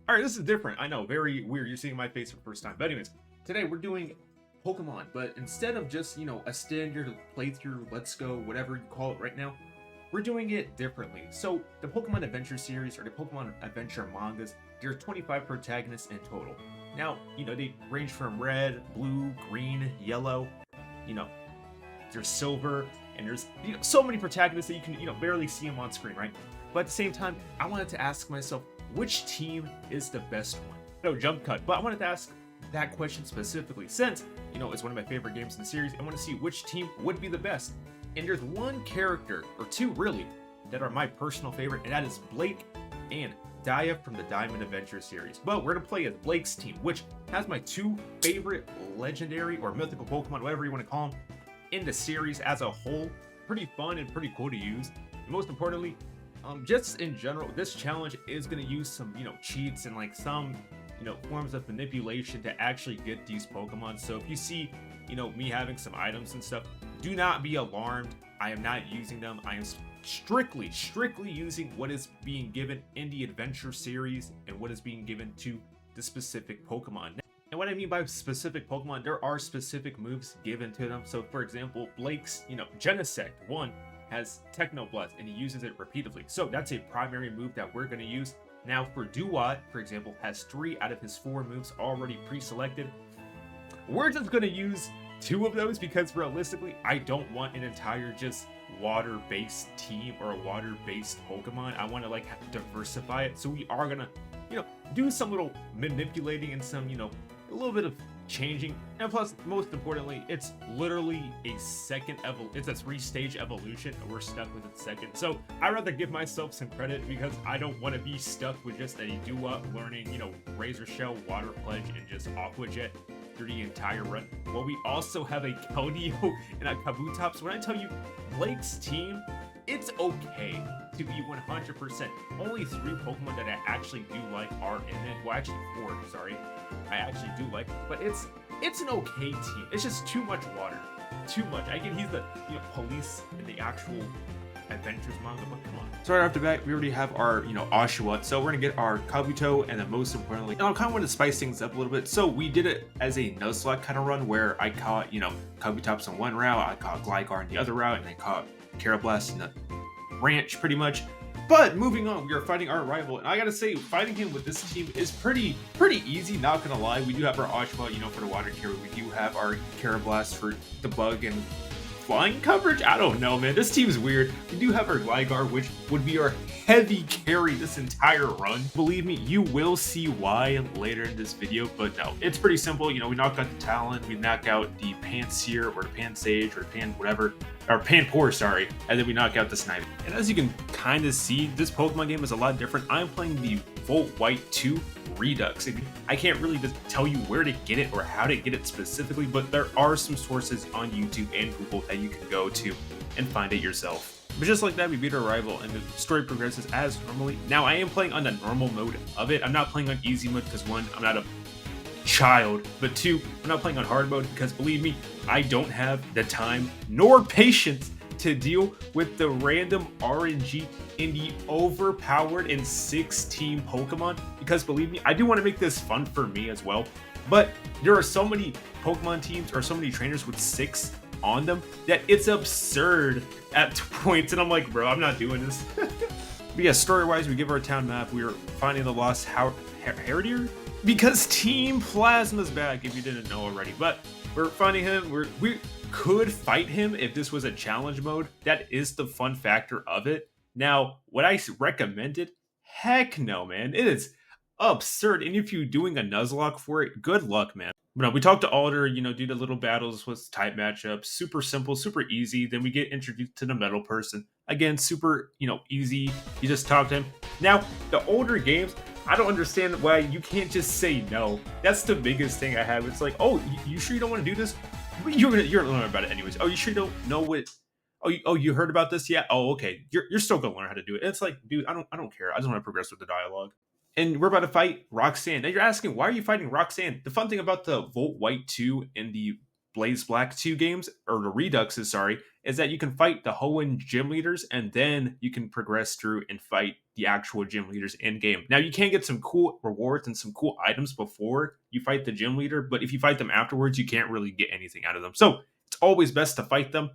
All right, this is different. I know, very weird. You're seeing my face for the first time. But anyways, today we're doing Pokemon, but instead of just, a standard playthrough, let's go, whatever you call it right now, we're doing it differently. So the Pokemon Adventure series or the Pokemon Adventure mangas, there's 25 protagonists in total. Now, they range from red, blue, green, yellow, you know, there's silver, and there's so many protagonists that you can barely see them on screen, right? But at the same time, I wanted to ask myself, which team is the best one? No jump cut, but I wanted to ask that question specifically since it's one of my favorite games in the series. I want to see which team would be the best. And there's one character, or two really, that are my personal favorite, and that is Blake and Dia from the Diamond Adventure series. But we're gonna play as Blake's team, which has my two favorite legendary or mythical Pokemon, whatever you want to call them, in the series as a whole. Pretty fun and pretty cool to use. And most importantly, just in general, this challenge is going to use some, cheats and like some, forms of manipulation to actually get these Pokemon. So if you see, me having some items and stuff, do not be alarmed. I am not using them. I am strictly using what is being given in the Adventure series and what is being given to the specific Pokemon. And what I mean by specific Pokemon, there are specific moves given to them. So for example, Blake's, Genesect 1 has Techno Blast and he uses it repeatedly. So that's a primary move that we're going to use. Now for Duat, for example, has 3 out of his 4 moves already pre-selected. We're just going to use 2 of those because realistically, I don't want an entire just water-based team or a water-based Pokemon. I want to diversify it. So we are going to, do some little manipulating and some, a little bit of changing, and plus most importantly, it's literally a it's a 3-stage evolution and we're stuck with it second. So I'd rather give myself some credit because I don't want to be stuck with just a Duat learning Razor Shell, Water Pledge, and just Aqua Jet through the entire run. Well, we also have a Keldeo and a Kabutops. When I tell you Blake's team, it's okay to be 100%. Only 3 Pokemon that I actually do like are in it. Well, actually 4, sorry. I actually do like, but it's an okay team. It's just too much water. Too much. I get he's the police in the actual Adventures manga, but come on. So right off the bat, we already have our, Oshawott. So we're gonna get our Kabuto, and then most importantly, I kind of want to spice things up a little bit. So we did it as a Nuzlocke kind of run where I caught, Kabutops on one route, I caught Gligar on the other route, and I caught Carablast in the ranch pretty much. But moving on, we are fighting our rival, and I gotta say, fighting him with this team is pretty easy, not gonna lie. We do have our Oshawott, for the water carry. We do have our Carablast for the bug and flying coverage. I don't know, man. This team's weird. We do have our Gligar, which would be our heavy carry this entire run. Believe me, you will see why later in this video, but no, it's pretty simple. We knock out the Talon, we knock out the Pansear or the Pansage or Pan whatever, or Panpour, sorry, and then we knock out the Snipe. And as you can kind of see, this Pokemon game is a lot different. I'm playing the Volt White 2 Redux. I can't really just tell you where to get it or how to get it specifically, but there are some sources on YouTube and Google that you can go to and find it yourself. But just like that, we beat our rival and the story progresses as normally. Now I am playing on the normal mode of it. I'm not playing on easy mode because 1, I'm not a child, but 2, I'm not playing on hard mode because believe me, I don't have the time nor patience to deal with the random RNG in the overpowered and 6-team Pokemon, because believe me, I do want to make this fun for me as well, but there are so many Pokemon teams or so many trainers with 6 on them that it's absurd at points, and I'm like, bro, I'm not doing this. But yeah, story-wise, we give our town map. We are finding the lost Herdier because Team Plasma's back, if you didn't know already, but we're finding him. We could fight him if this was a challenge mode. That is the fun factor of it. Now, would I recommend it? Heck no, man. It is absurd. And if you're doing a Nuzlocke for it, good luck, man. But no, we talked to Alder, do the little battles with type matchups. Super simple, super easy. Then we get introduced to the metal person. Again, super, easy. You just talk to him. Now, the older games, I don't understand why you can't just say no. That's the biggest thing I have. It's like, oh, you sure you don't want to do this? You're gonna learn about it anyways. Oh, you sure you don't know what? Oh, you heard about this yet? Oh, okay. You're still gonna learn how to do it. And it's like, dude, I don't care. I just want to progress with the dialogue. And we're about to fight Roxanne. Now you're asking, why are you fighting Roxanne? The fun thing about the Volt White 2 and the Blaze Black 2 games, or the Reduxes, sorry, is that you can fight the Hoenn gym leaders and then you can progress through and fight the actual gym leaders in game. Now, you can get some cool rewards and some cool items before you fight the gym leader, but if you fight them afterwards, you can't really get anything out of them. So it's always best to fight them.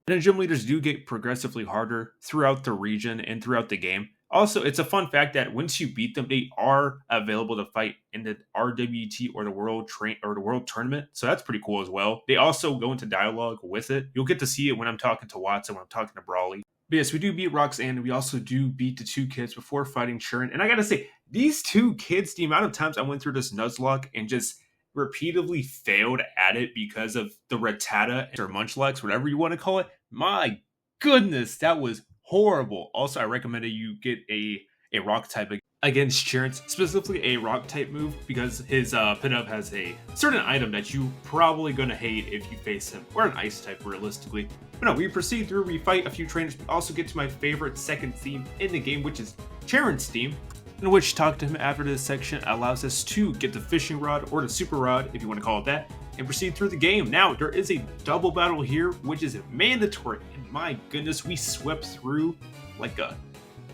And the gym leaders do get progressively harder throughout the region and throughout the game. Also, it's a fun fact that once you beat them, they are available to fight in the RWT or the World Tournament. So that's pretty cool as well. They also go into dialogue with it. You'll get to see it when I'm talking to Watson, when I'm talking to Brawly. But yes, we do beat Roxanne, and we also do beat the 2 kids before fighting Sharon. And I gotta say, these 2 kids, the amount of times I went through this Nuzlocke and just repeatedly failed at it because of the Rattata or Munchlax, whatever you want to call it. My goodness, that was horrible. Also, I recommended you get a rock type against Chance, specifically a rock type move, because his pit-up has a certain item that you probably gonna hate if you face him, or an ice type realistically. But no, we proceed through, we fight a few trainers, we also get to my favorite second theme in the game, which is Charon's theme, in which talk to him after this section allows us to get the fishing rod, or the super rod, if you want to call it that, and proceed through the game. Now, there is a double battle here, which is mandatory, and my goodness, we swept through like a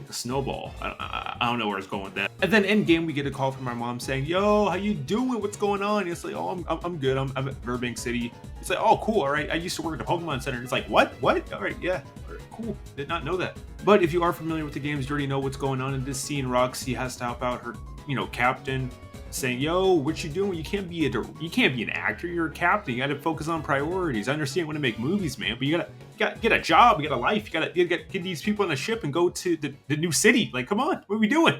snowball. I don't know where it's going with that. And then in game, we get a call from my mom saying, "Yo, how you doing? What's going on?" It's like, "Oh, I'm good. I'm at Burbank City." It's like, "Oh, cool. All right. I used to work at the Pokemon Center." It's like, "What? What? All right, yeah, all right, cool. Did not know that." But if you are familiar with the games, you already know what's going on in this scene. Roxy has to help out her, captain, saying, "Yo, what you doing? You can't be an actor. You're a captain. You got to focus on priorities. I understand when to make movies, man, but you gotta get a job. You got a life. You gotta get these people on a ship and go to the new city. Like, come on, what are we doing?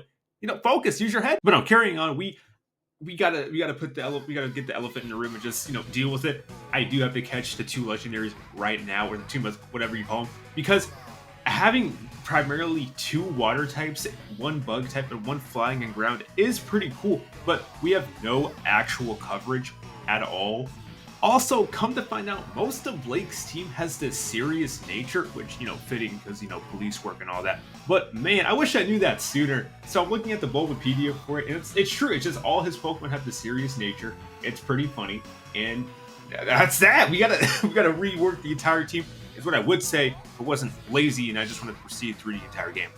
Focus. Use your head." But no, carrying on. We gotta get the elephant in the room and just deal with it. I do have to catch the 2 legendaries right now, or the 2 whatever you call them, because having primarily 2 water types, 1 bug type, and 1 flying and ground is pretty cool, but we have no actual coverage at all. Also, come to find out, most of Blake's team has this serious nature, which, fitting because, police work and all that. But man, I wish I knew that sooner. So I'm looking at the Bulbapedia for it, and it's true. It's just all his Pokemon have the serious nature. It's pretty funny, and that's that. We gotta rework the entire team. Is what I would say if it wasn't lazy and I just wanted to proceed through the entire game,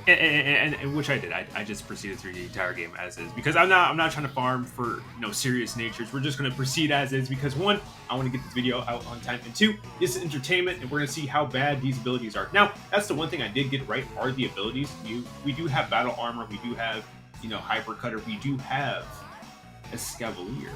and which I did. I just proceeded through the entire game as is, because I'm not trying to farm for serious natures. We're just going to proceed as is because 1, I want to get this video out on time, and 2, this is entertainment, and we're going to see how bad these abilities are. Now, that's the one thing I did get right, are the abilities. We do have battle armor, we do have hyper cutter, we do have Escavalier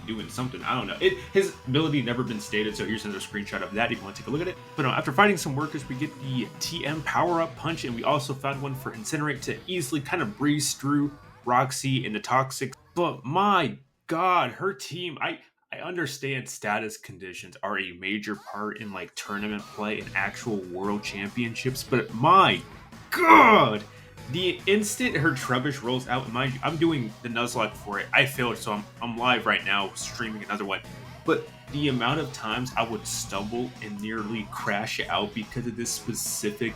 doing something. I don't know. His ability never been stated, so here's another screenshot of that if you want to take a look at it. But no, after fighting some workers, we get the TM power-up punch, and we also found one for Incinerate to easily kind of breeze through Roxy and the Toxic. But my god, her team, I understand status conditions are a major part in like tournament play and actual world championships, but my god, the instant her Trubbish rolls out, and mind you, I'm doing the Nuzlocke for it. I failed, so I'm live right now streaming another one. But the amount of times I would stumble and nearly crash out because of this specific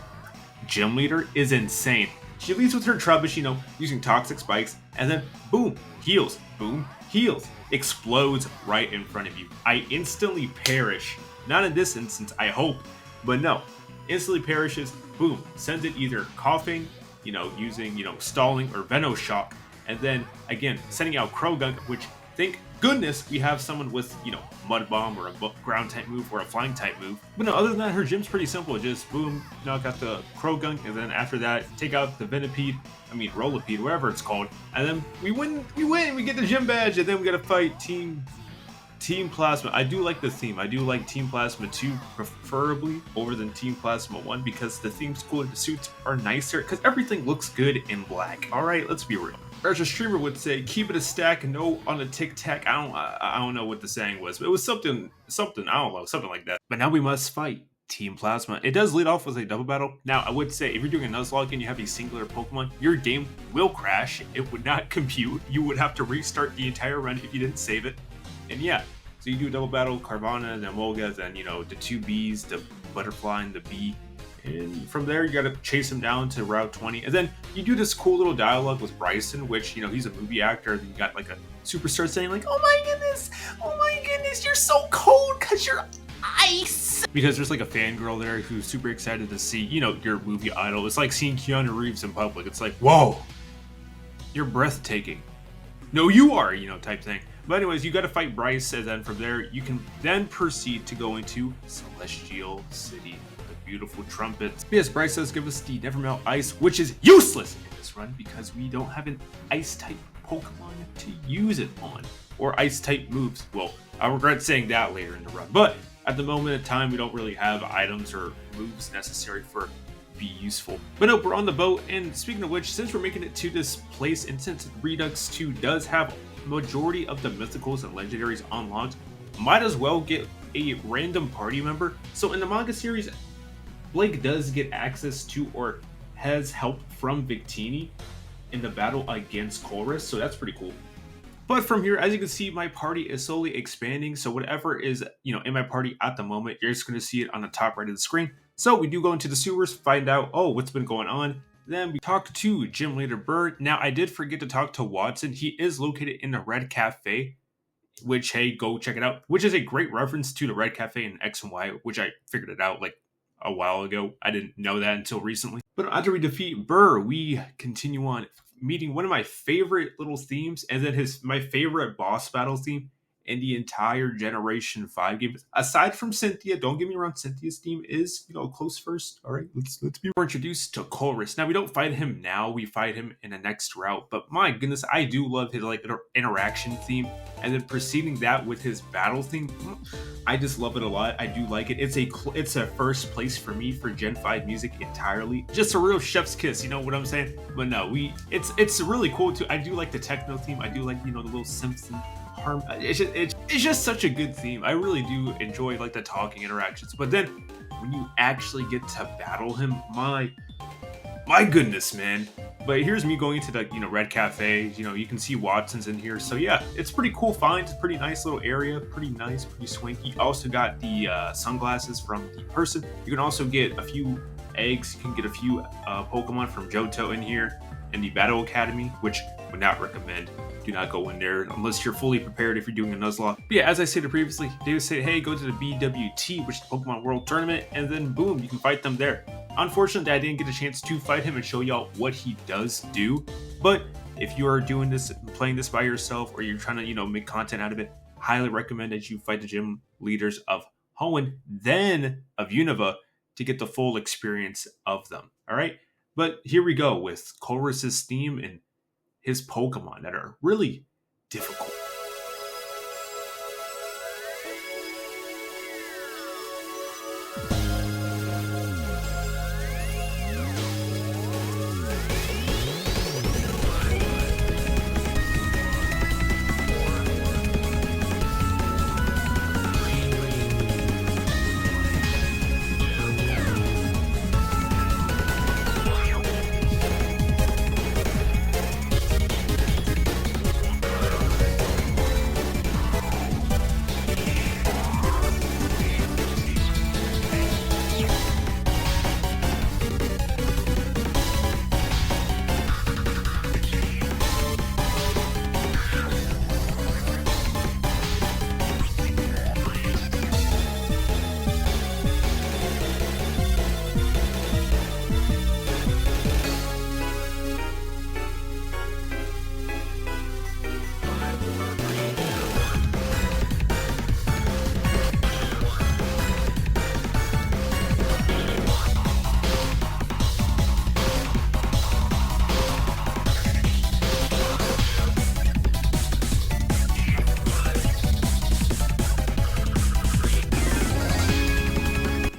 gym leader is insane. She leads with her Trubbish, using toxic spikes, and then boom, heals, explodes right in front of you. I instantly perish. Not in this instance, I hope, but no. Instantly perishes, boom, sends it either coughing, using, stalling or Venoshock, and then again sending out Krogunk, which thank goodness we have someone with Mud Bomb or a ground type move or a flying type move. But no, other than that, her gym's pretty simple. Just boom, knock out the Krogunk, and then after that take out the Rolipede, whatever it's called, and then we win, we get the gym badge, and then we gotta fight Team Plasma. I do like the theme. I do like Team Plasma 2 preferably over than Team Plasma 1 because the theme's cooler, the suits are nicer, because everything looks good in black. Alright, let's be real. As a streamer would say, keep it a stack, no on a tic-tac. I don't know what the saying was, but it was something, I don't know, something like that. But now we must fight Team Plasma. It does lead off with a double battle. Now, I would say if you're doing a Nuzlocke and you have a singular Pokemon, your game will crash. It would not compute. You would have to restart the entire run if you didn't save it. And yeah, so you do a double battle, Carvana, then Molga, then the 2 Bs, the Butterfly and the Bee, And from there, you got to chase him down to Route 20. And then you do this cool little dialogue with Bryson, which, you know, he's a movie actor. Then you got like a superstar saying like, oh my goodness, you're so cold because you're ice. Because there's like a fangirl there who's super excited to see, you know, your movie idol. It's like seeing Keanu Reeves in public. It's like, whoa, you're breathtaking. No, you are, you know, type thing. But anyways, you got to fight Bryce, and then from there, you can then proceed to go into Celestial City. Beautiful trumpets. Yes, Bryce does give us the Never Melt Ice, which is useless in this run because we don't have an ice type Pokemon to use it on, or ice type moves. Well, I'll regret saying that later in the run, but at the moment in time, we don't really have items or moves necessary for be useful. But nope, we're on the boat, and speaking of which, since we're making it to this place, and since Redux 2 does have majority of the mythicals and legendaries unlocked, might as well get a random party member. So in the manga series, Blake does get access to, or has help from, Victini in the battle against Colress, so that's pretty cool. But from here, as you can see, my party is slowly expanding, so whatever is, you know, in my party at the moment, you're just going to see it on the top right of the screen. So we do go into the sewers, find out, oh, what's been going on. Then we talk to Gym Leader Bird. Now, I did forget to talk to Watson. He is located in the Red Cafe, which, hey, go check it out, which is a great reference to the Red Cafe in X and Y, which I figured it out like a while ago. I didn't know that until recently. But after we defeat Burr, we continue on meeting one of my favorite little themes, and then my favorite boss battle theme in the entire Generation 5 game. Aside from Cynthia, don't get me wrong, Cynthia's theme is, you know, close first. All right, let's be introduced to Colress. Now, we don't fight him now, we fight him in the next route, but my goodness, I do love his like interaction theme, and then preceding that with his battle theme. I just love it a lot. I do like it. It's a first place for me for Gen 5 music entirely. Just a real chef's kiss, you know what I'm saying? But no, it's really cool too. I do like the techno theme. I do like, you know, the little Simpson harm. It's just such a good theme. I really do enjoy like the talking interactions. But then when you actually get to battle him, my goodness, man. But here's me going to the, you know, Red Cafe. You know, you can see Watson's in here. So yeah, it's pretty cool find. It's a pretty nice little area. Pretty nice, pretty swanky. Also got the sunglasses from the person. You can also get a few eggs. You can get a few Pokemon from Johto in here. In the Battle Academy, which would not recommend. Do not go in there unless you're fully prepared if you're doing a Nuzlocke. But yeah, as I stated previously, they would say, hey, go to the BWT, which is the Pokemon World Tournament, and then boom, you can fight them there. Unfortunately, I didn't get a chance to fight him and show y'all what he does do. But if you are doing this, playing this by yourself, or you're trying to, you know, make content out of it, highly recommend that you fight the gym leaders of Hoenn, then of Unova, to get the full experience of them. All right. But here we go with Colress's theme and his Pokemon that are really difficult.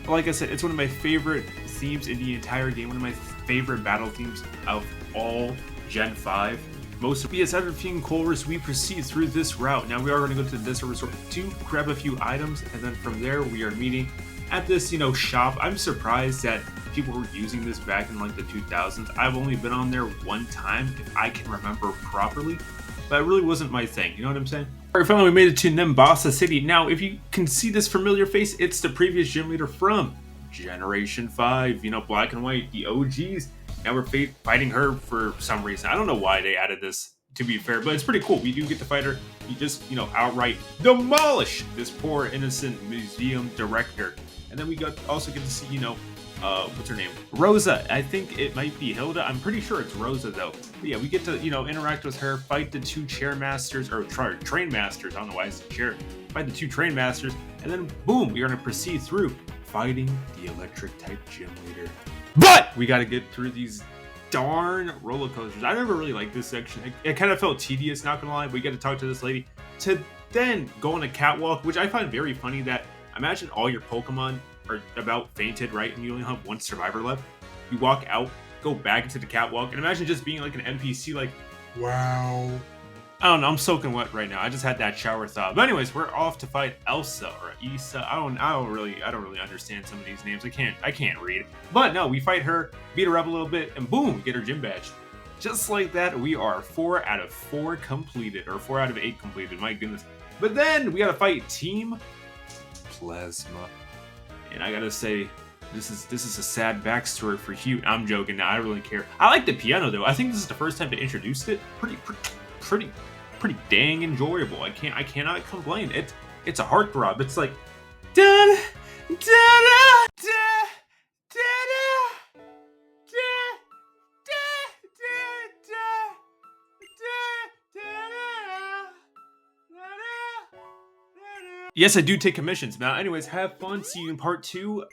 Like I said, it's one of my favorite themes in the entire game, one of my favorite battle themes of all Gen 5. Most of BS after defeating Colress, we proceed through this route. Now we are going to go to the Desert Resort to grab a few items, and then from there we are meeting at this, you know, shop. I'm surprised that people were using this back in like the 2000s. I've only been on there one time, if I can remember properly, but it really wasn't my thing, you know what I'm saying? Alright, finally we made it to Nimbasa City. Now, if you can see this familiar face, it's the previous gym leader from Generation 5, you know, Black and White, the OGs. Now we're fighting her for some reason. I don't know why they added this, to be fair, but it's pretty cool. We do get to fight her. We just, you know, outright demolish this poor innocent museum director. And then we also get to see, you know, what's her name? Rosa. I think it might be Hilda. I'm pretty sure it's Rosa though. But yeah, we get to, you know, interact with her, fight the two chair masters, or train masters. I don't know why it's a chair. Fight the two train masters, and then boom, we are gonna proceed through fighting the electric type gym leader. But we gotta get through these darn roller coasters. I never really liked this section. It kind of felt tedious, not gonna lie. We get to talk to this lady to then go on a catwalk, which I find very funny that imagine all your Pokemon are about fainted, right? And you only have one survivor left. You walk out, go back into the catwalk, and imagine just being like an NPC, like, wow. I don't know, I'm soaking wet right now. I just had that shower thought. But anyways, we're off to fight Elsa or Issa. I don't really understand some of these names. I can't read. But no, we fight her, beat her up a little bit, and boom, we get her gym badge. Just like that, we are 4 out of 4 completed, or 4 out of 8 completed, my goodness. But then we gotta fight Team Plasma. And I gotta say, this is a sad backstory for Hugh. I'm joking now, I don't really care. I like the piano though. I think this is the first time they introduced it. Pretty dang enjoyable. I cannot complain. It's a heartthrob. It's like da da da da da da Yes, I do take commissions. Now, anyways, have fun. See you in part 2.